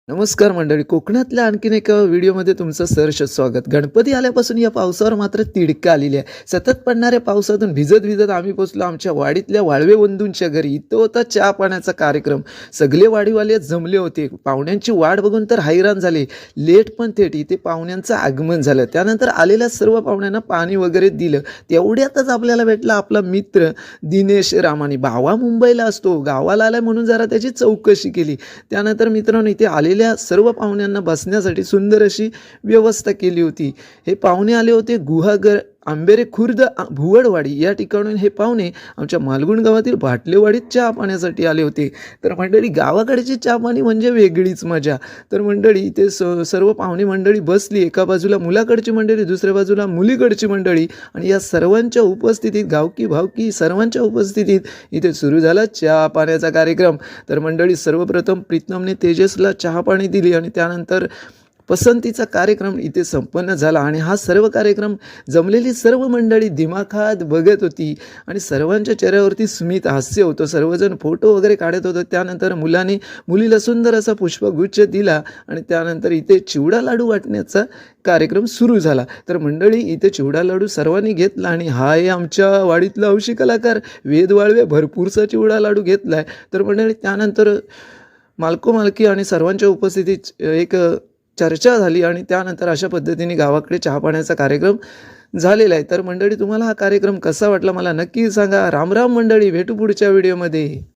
नमस्कार मंडळी, कोकणातल्या आणखीन एका व्हिडिओमध्ये तुमचं सहर्ष स्वागत. गणपती आल्यापासून या पावसावर मात्र तिडका आलेली आहे. सतत पडणाऱ्या पावसातून भिजत भिजत आम्ही पोचलो आमच्या वाडीतल्या वाळवे बंधूंच्या घरी. इथं होता चहा पाण्याचा कार्यक्रम. सगळे वाडीवाले जमले होते. पाहुण्यांची वाट बघून तर हैराण झाले. लेट पण थेट इथे पाहुण्यांचं आगमन झालं. त्यानंतर आलेल्या सर्व पाहुण्यांना पाणी वगैरे दिलं. तेवढ्यातच आपल्याला भेटला आपला मित्र दिनेश रामानी. भावा मुंबईला असतो, गावाला आलाय म्हणून जरा त्याची चौकशी केली. त्यानंतर मित्रांनो इथे आलेल्या सर्व पाहुण्यांना बसण्यासाठी सुंदर अशी व्यवस्था केली होती. हे पाहुणे आले होते गुहागर आंबेरे खुर्द भुवडवाडी या ठिकाणून. हे पाहुणे आमच्या मालगुण गावातील भाटलेवाडीत चहा पाण्यासाठी आले होते. तर मंडळी गावाकडची चहा पाणी म्हणजे वेगळीच मजा. तर मंडळी इथे सर्व पाहुणे मंडळी बसली. एका बाजूला मुलाकडची मंडळी, दुसऱ्या बाजूला मुलीकडची मंडळी आणि या सर्वांच्या उपस्थितीत गावकी भावकी सर्वांच्या उपस्थितीत इथे सुरू झाला चहा पाण्याचा कार्यक्रम. तर मंडळी सर्वप्रथम प्रीतमने तेजसला चहा पाणी दिली आणि त्यानंतर पसंतीचा कार्यक्रम इथे संपन्न झाला. आणि हा सर्व कार्यक्रम जमलेली सर्व मंडळी दिमाखात बघत होती आणि सर्वांच्या चेहऱ्यावरती स्मित हास्य होतं. सर्वजण फोटो वगैरे काढत होतं. त्यानंतर मुलाने मुलीला सुंदर असा पुष्पगुच्छ दिला आणि त्यानंतर इथे चिवडा लाडू वाटण्याचा कार्यक्रम सुरू झाला. तर मंडळी इथे चिवडा लाडू सर्वांनी घेतला आणि हा आहे आमच्या वाडीतला हौशी कलाकार वेद वाळवे भरपूरसा चिवडा लाडू घेतला आहे. तर मंडळी त्यानंतर मालकी आणि सर्वांच्या उपस्थितीत एक चर्चा झाली आणि त्यानंतर अशा पद्धतीने गावाकडे चहा पाण्याचा कार्यक्रम झालेला आहे. तर मंडळी तुम्हाला हा कार्यक्रम कसा वाटला मला नक्की सांगा. राम राम मंडळी, भेटू पुढच्या व्हिडिओमध्ये.